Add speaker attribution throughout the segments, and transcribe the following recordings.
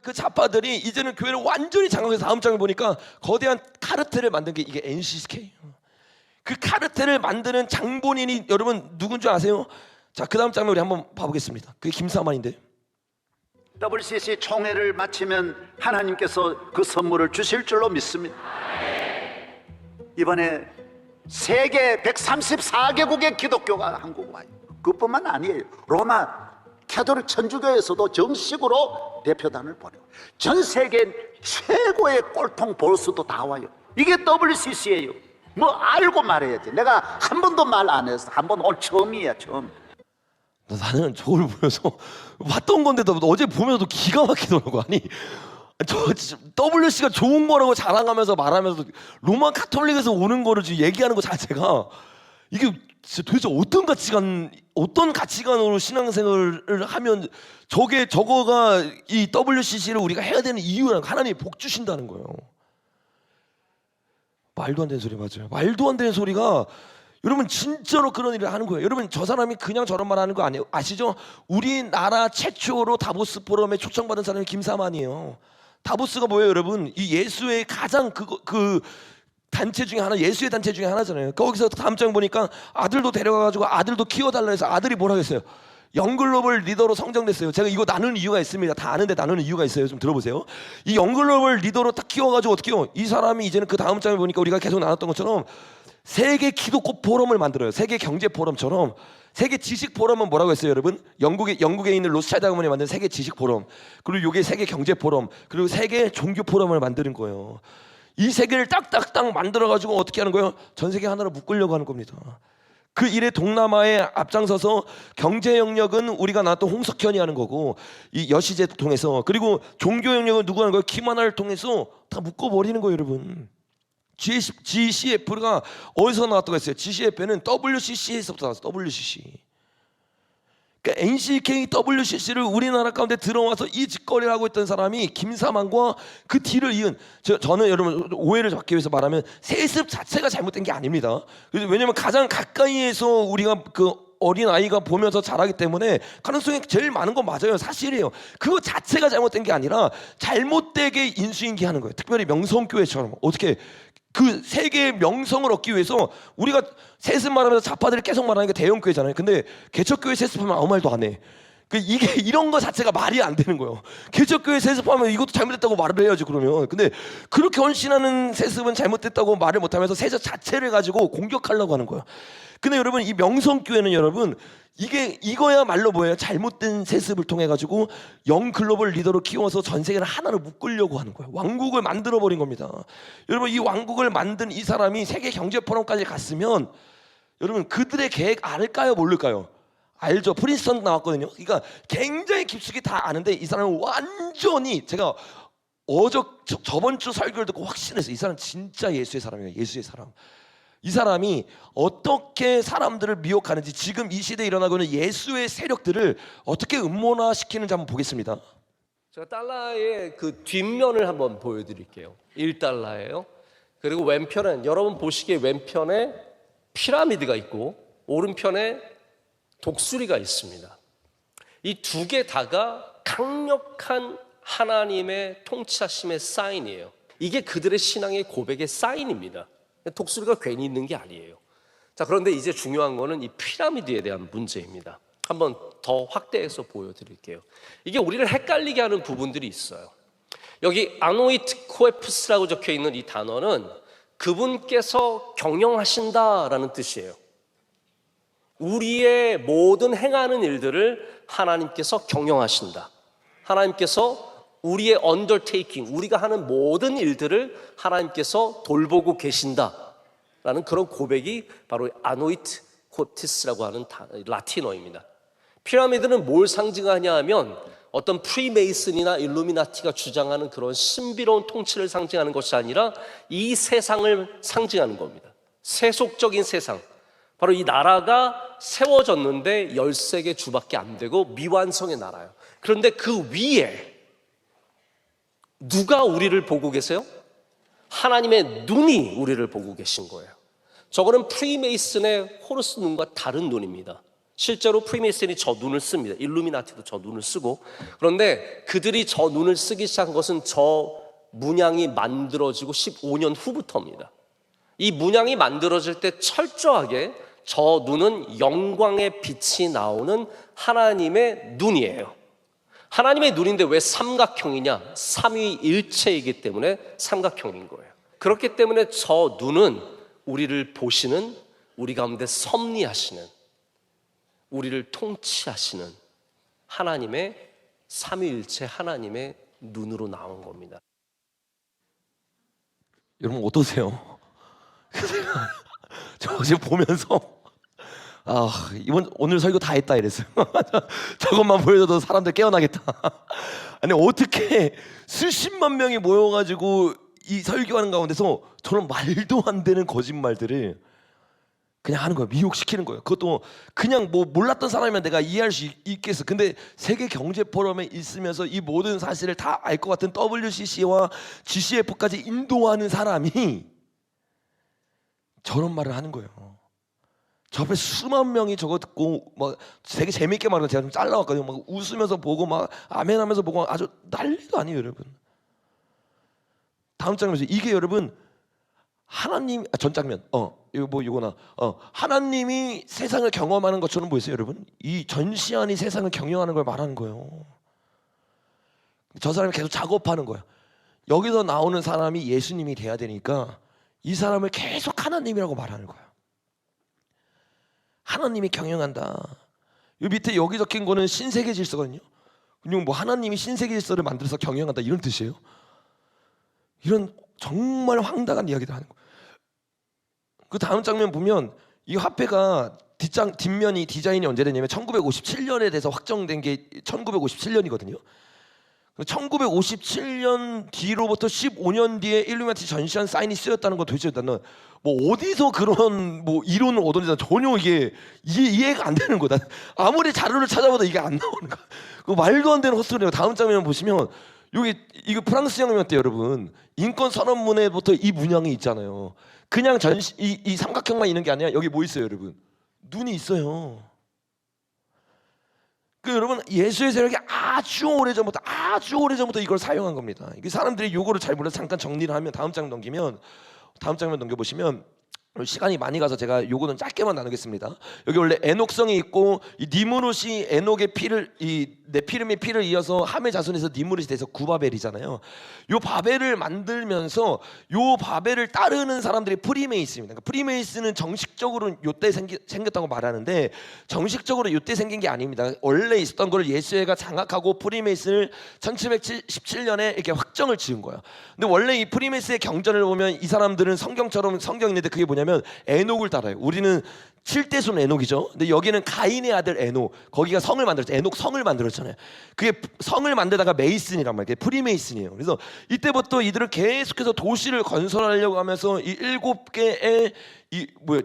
Speaker 1: 그 좌파들이 이제는 교회를 완전히 장악해서 다음 장에 보니까 거대한 카르텔을 만든 게 이게 NCK. 그 카르텔을 만드는 장본인이 여러분 누군지 아세요? 자, 그 다음 장면 우리 한번 봐보겠습니다. 그게 김사만인데.
Speaker 2: WCC 총회를 마치면 하나님께서 그 선물을 주실 줄로 믿습니다. 이번에 세계 134개국의 기독교가 한국 와요. 그뿐만 아니에요. 로마 캐톨릭 천주교에서도 정식으로 대표단을 보내고 전 세계 최고의 꼴통 보수도 다 와요. 이게 WCC예요. 뭐 알고 말해야지. 내가 한 번도 말 안 했어. 한 번 오늘 처음이야, 처음.
Speaker 1: 나는 저걸 보면서 봤던 건데도 어제 보면서도 기가 막히더라고. 아니 저 WC가 좋은 거라고 자랑하면서 말하면서 로마 카톨릭에서 오는 거를 지금 얘기하는 것 자체가 이게 진짜 도대체 어떤 가치관으로 신앙생활을 하면 저거가 이 WCC를 우리가 해야 되는 이유라는 하나님이 복 주신다는 거예요. 말도 안 되는 소리 맞아요. 말도 안 되는 소리가 여러분 진짜로 그런 일을 하는 거예요. 여러분 저 사람이 그냥 저런 말 하는 거 아니에요. 아시죠? 우리나라 최초로 다보스 포럼에 초청받은 사람이 김사만이에요. 다보스가 뭐예요, 여러분? 이 예수의 가장 그 단체 중에 하나, 예수의 단체 중에 하나잖아요. 거기서 다음 장 보니까 아들도 데려가가지고 아들도 키워달라 해서 아들이 뭐라 했어요? 영글로벌 리더로 성정됐어요. 제가 이거 나누는 이유가 있습니다. 다 아는데 나누는 이유가 있어요. 좀 들어보세요. 이 영글로벌 리더로 딱 키워가지고 어떻게 해요? 이 사람이 이제는 그 다음 장에 보니까 우리가 계속 나눴던 것처럼 세계 기독교 포럼을 만들어요. 세계 경제 포럼처럼. 세계 지식 포럼은 뭐라고 했어요, 여러분? 영국에 있는 로스차일드 가문이 만든 세계 지식 포럼, 그리고 이게 세계 경제 포럼, 그리고 세계 종교 포럼을 만드는 거예요. 이 세 개를 딱딱딱 만들어 가지고 어떻게 하는 거예요? 전 세계 하나로 묶으려고 하는 겁니다. 그 일에 동남아에 앞장서서 경제 영역은 우리가 나왔던 홍석현이 하는 거고, 이 여시제 통해서, 그리고 종교 영역은 누구 하는 거예요? 김하나를 통해서 다 묶어버리는 거예요, 여러분. GCF가 어디서 나왔다고 했어요? GCF는 WCC에서부터 나왔어요. WCC. 그러니까 NCK WCC를 우리나라 가운데 들어와서 이 짓거리를 하고 있던 사람이 김사만과 그 뒤를 이은, 저는 여러분 오해를 잡기 위해서 말하면 세습 자체가 잘못된 게 아닙니다. 왜냐하면 가장 가까이에서 우리가 그 어린 아이가 보면서 자라기 때문에 가능성이 제일 많은 건 맞아요. 사실이에요. 그거 자체가 잘못된 게 아니라 잘못되게 인수인계하는 거예요. 특별히 명성교회처럼. 어떻게 그 세계의 명성을 얻기 위해서 우리가 세습 말하면서 좌파들이 계속 말하는 게 대형교회잖아요. 근데 개척교회 세습하면 아무 말도 안 해. 이게 이런 거 자체가 말이 안 되는 거예요. 개척교회 세습하면 이것도 잘못됐다고 말을 해야지 그러면. 근데 그렇게 헌신하는 세습은 잘못됐다고 말을 못하면서 세습 자체를 가지고 공격하려고 하는 거예요. 근데 여러분 이 명성교회는 여러분 이거야말로 뭐예요? 잘못된 세습을 통해 가지고 영 글로벌 리더로 키워서 전 세계를 하나로 묶으려고 하는 거예요. 왕국을 만들어 버린 겁니다. 여러분 이 왕국을 만든 이 사람이 세계 경제 포럼까지 갔으면 여러분 그들의 계획 알까요, 모를까요? 알죠. 프린스턴 나왔거든요. 그러니까 굉장히 깊숙이 다 아는데 이 사람은 완전히 제가 저번 주 설교를 듣고 확신했어요. 이 사람 진짜 예수의 사람이에요. 예수의 사람. 이 사람이 어떻게 사람들을 미혹하는지, 지금 이 시대에 일어나고 있는 예수의 세력들을 어떻게 음모화시키는지 한번 보겠습니다.
Speaker 3: 제가 달러의 그 뒷면을 한번 보여드릴게요. 1달러예요. 그리고 왼편은 여러분 보시기에 왼편에 피라미드가 있고 오른편에 독수리가 있습니다. 이 두 개 다가 강력한 하나님의 통치하심의 사인이에요. 이게 그들의 신앙의 고백의 사인입니다. 독수리가 괜히 있는 게 아니에요. 자, 그런데 이제 중요한 거는 이 피라미드에 대한 문제입니다. 한번 더 확대해서 보여드릴게요. 이게 우리를 헷갈리게 하는 부분들이 있어요. 여기 아노이트 코에프스라고 적혀 있는 이 단어는 그분께서 경영하신다라는 뜻이에요. 우리의 모든 행하는 일들을 하나님께서 경영하신다. 하나님께서 우리의 언더테이킹, 우리가 하는 모든 일들을 하나님께서 돌보고 계신다라는 그런 고백이 바로 아노이트 코티스라고 하는 라틴어입니다. 피라미드는 뭘 상징하냐 하면 어떤 프리메이슨이나 일루미나티가 주장하는 그런 신비로운 통치를 상징하는 것이 아니라 이 세상을 상징하는 겁니다. 세속적인 세상. 바로 이 나라가 세워졌는데 13개 주밖에 안 되고 미완성의 나라예요. 그런데 그 위에 누가 우리를 보고 계세요? 하나님의 눈이 우리를 보고 계신 거예요. 저거는 프리메이슨의 호르스 눈과 다른 눈입니다. 실제로 프리메이슨이 저 눈을 씁니다. 일루미나티도 저 눈을 쓰고. 그런데 그들이 저 눈을 쓰기 시작한 것은 저 문양이 만들어지고 15년 후부터입니다. 이 문양이 만들어질 때 철저하게 저 눈은 영광의 빛이 나오는 하나님의 눈이에요. 하나님의 눈인데 왜 삼각형이냐? 삼위일체이기 때문에 삼각형인 거예요. 그렇기 때문에 저 눈은 우리를 보시는, 우리 가운데 섭리하시는, 우리를 통치하시는 하나님의 삼위일체 하나님의 눈으로 나온 겁니다.
Speaker 1: 여러분 어떠세요? 저 어제 보면서 오늘 설교 다 했다 이랬어요. 저것만 보여줘도 사람들 깨어나겠다. 아니 어떻게 수십만 명이 모여가지고 이 설교하는 가운데서 저런 말도 안 되는 거짓말들을 그냥 하는 거예요. 미혹시키는 거예요. 그것도 그냥 뭐 몰랐던 사람이면 내가 이해할 수 있겠어. 근데 세계 경제 포럼에 있으면서 이 모든 사실을 다 알 것 같은 WCC와 GCF까지 인도하는 사람이 저런 말을 하는 거예요. 저 앞에 수만 명이 저거 듣고 막 되게 재밌게 말하고 제가 좀 잘라왔거든요. 막 웃으면서 보고 막 아멘하면서 보고 아주 난리도 아니에요, 여러분. 다음 장면에서 이게 여러분 하나님 전 장면 이거나 하나님이 세상을 경험하는 것처럼 보이세요, 여러분? 이 전시안이 세상을 경영하는 걸 말하는 거예요. 저 사람이 계속 작업하는 거야. 여기서 나오는 사람이 예수님이 돼야 되니까 이 사람을 계속 하나님이라고 말하는 거야. 하나님이 경영한다. 이 밑에 여기 적힌 거는 신세계 질서거든요. 그냥 뭐 하나님이 신세계 질서를 만들어서 경영한다 이런 뜻이에요. 이런 정말 황당한 이야기를 하는 거예요. 그 다음 장면 보면 이 화폐가 뒷면이 디자인이 언제 됐냐면 1957년에 돼서 확정된 게 1957년이거든요. 1957년 뒤로부터 15년 뒤에 일루미나티 전시안 사인이 쓰였다는 건 도대체 나는 뭐 어디서 그런 뭐 이론을 얻었는지 전혀 이게 이해가 안 되는 거다. 아무리 자료를 찾아봐도 이게 안 나오는 거야. 그 말도 안 되는 헛소리예요. 다음 장면 보시면 여기 이거 프랑스 혁명 때 여러분 인권 선언문에부터 이 문양이 있잖아요. 그냥 이 삼각형만 있는 게 아니라 여기 뭐 있어요, 여러분? 눈이 있어요. 그 여러분 예수의 세력이 아주 오래전부터 이걸 사용한 겁니다. 이게 사람들이 요거를 잘 몰라서 잠깐 정리를 하면 다음 장면 넘겨보시면 시간이 많이 가서 제가 요거는 짧게만 나누겠습니다. 여기 원래 에녹성이 있고 이 니무롯이 에녹의 피를 이 네피림의 피를 이어서 함의 자손에서 니무롯이 돼서 구바벨이잖아요. 요 바벨을 만들면서 요 바벨을 따르는 사람들이 프리메이슨입니다. 그러니까 프리메이슨은 정식적으로 요때 생겼다고 말하는데 정식적으로 요때 생긴 게 아닙니다. 원래 있었던 걸 예수회가 장악하고 프리메이슨을 1717년에 이렇게 확정을 지은 거예요. 근데 원래 이 프리메이슨의 경전을 보면 이 사람들은 성경처럼 성경이 있는데 그게 뭐냐면 에녹을 따라요. 우리는 7대손 에녹이죠. 근데 여기는 가인의 아들 에녹, 거기가 성을 만들었죠. 에녹 성을 만들었잖아요. 그게 성을 만들다가 메이슨이란 말이에요. 프리메이슨이에요. 그래서 이때부터 이들은 계속해서 도시를 건설하려고 하면서 이 7개의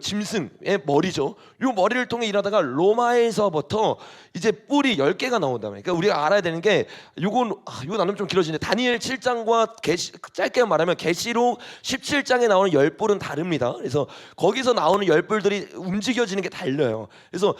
Speaker 1: 짐승의 머리죠. 이 머리를 통해 일하다가 로마에서부터 이제 뿔이 10개가 나온다. 그러니까 우리가 알아야 되는 게 이거 나누면 좀 길어지는데 다니엘 7장과 짧게 말하면 계시록 17장에 나오는 10뿔은 다릅니다. 그래서 거기서 나오는 10뿔들이 움직여지는 게 달라요. 그래서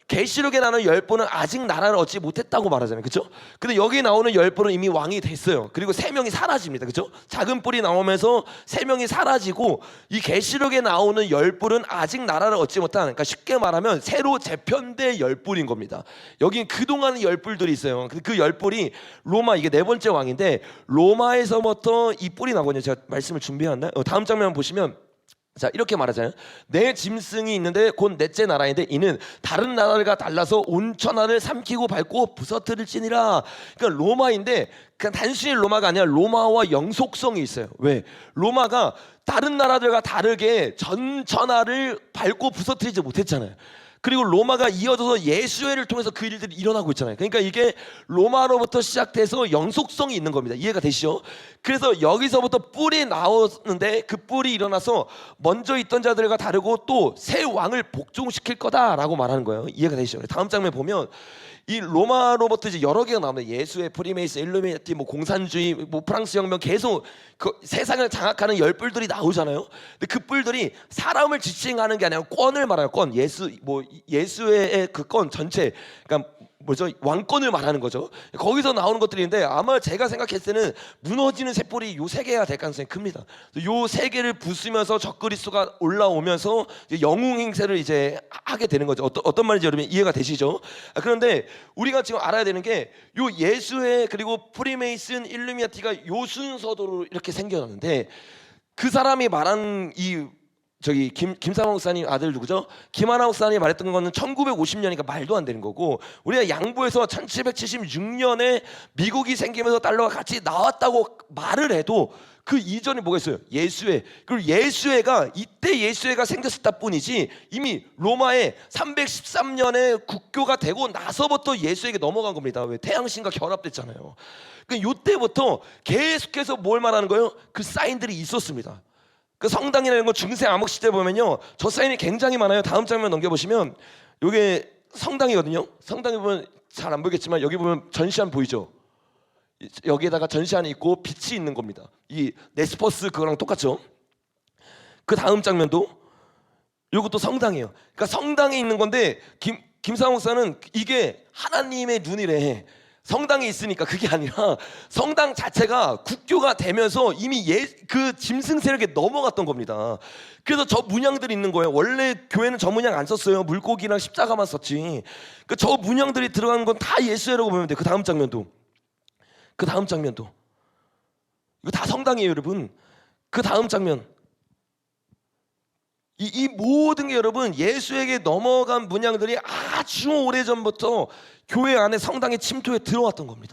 Speaker 1: 계시록에 나오는 10뿔은 아직 나라를 얻지 못했다고 말하잖아요. 그렇죠? 근데 여기 나오는 10뿔은 이미 왕이 됐어요. 그리고 3명이 사라집니다. 그렇죠? 작은 뿔이 나오면서 3명이 사라지고 이 계시록에 나오는 10뿔은 아직 나라를 얻지 못한, 그러니까 쉽게 말하면 새로 재편된 10뿔인 겁니다. 여기 그동안 10뿔들이 있어요. 그 10뿔이 로마, 이게 4번째 왕인데 로마에서부터 이 뿔이 나거든요. 제가 말씀을 준비했나요? 다음 장면 보시면 자, 이렇게 말하잖아요. 내 짐승이 있는데 곧 넷째 나라인데 이는 다른 나라가 달라서 온 천하를 삼키고 밟고 부서뜨릴지니라. 그러니까 로마인데 그냥 단순히 로마가 아니라 로마와 영속성이 있어요. 왜? 로마가 다른 나라들과 다르게 전 천하를 밟고 부서뜨리지 못했잖아요. 그리고 로마가 이어져서 예수회를 통해서 그 일들이 일어나고 있잖아요. 그러니까 이게 로마로부터 시작돼서 영속성이 있는 겁니다. 이해가 되시죠? 그래서 여기서부터 뿔이 나오는데 그 뿔이 일어나서 먼저 있던 자들과 다르고 또 새 왕을 복종시킬 거다라고 말하는 거예요. 이해가 되시죠? 다음 장면 보면 이 로마로부터 이제 여러 개가 나옵니다. 예수의, 프리메이슨, 일루미나티, 뭐 공산주의, 뭐 프랑스 혁명, 계속 그 세상을 장악하는 10뿔들이 나오잖아요. 근데 그 뿔들이 사람을 지칭하는 게 아니라 권을 말해요. 권. 예수의 그 건 전체, 그러니까 뭐죠, 왕권을 말하는 거죠. 거기서 나오는 것들인데 아마 제가 생각했을 때는 무너지는 셋불이 요 세 개가 될 가능성이 큽니다. 요 세 개를 부수면서 적그리스도가 올라오면서 이제 영웅 행세를 이제 하게 되는 거죠. 어떤 말인지 여러분 이해가 되시죠? 그런데 우리가 지금 알아야 되는 게 요 예수회 그리고 프리메이슨 일루미나티가 요 순서대로 이렇게 생겨났는데, 그 사람이 말한 이 저기 김사방 목사님 아들 누구죠? 김하나 목사님이 말했던 거는 1950년이니까 말도 안 되는 거고, 우리가 양보해서 1776년에 미국이 생기면서 달러가 같이 나왔다고 말을 해도 그 이전에 뭐가 있어요? 예수회. 그리고 예수회가 이때 예수회가 생겼을 뿐이지 이미 로마에 313년에 국교가 되고 나서부터 예수에게 넘어간 겁니다. 왜? 태양신과 결합됐잖아요. 그러니까 이때부터 계속해서 뭘 말하는 거예요? 그 사인들이 있었습니다. 그 성당이라는 거 중세 암흑 시대 보면요, 저 사인이 굉장히 많아요. 다음 장면 넘겨보시면 이게 성당이거든요. 성당에 보면 잘 안 보이겠지만 여기 보면 전시안 보이죠? 여기에다가 전시안이 있고 빛이 있는 겁니다. 이 네스퍼스 그거랑 똑같죠? 그 다음 장면도 이것도 성당이에요. 그러니까 성당에 있는 건데 김상호 목사는 이게 하나님의 눈이래. 성당에 있으니까 그게 아니라 성당 자체가 국교가 되면서 이미 그 짐승 세력에 넘어갔던 겁니다. 그래서 저 문양들이 있는 거예요. 원래 교회는 저 문양 안 썼어요. 물고기랑 십자가만 썼지. 그 저 문양들이 들어가는 건 다 예수라고 보면 돼. 그 다음 장면도 이거 다 성당이에요, 여러분. 그 다음 장면, 이 모든 게 여러분 예수에게 넘어간 문양들이 아주 오래전부터 교회 안에 성당의 침투에 들어왔던 겁니다.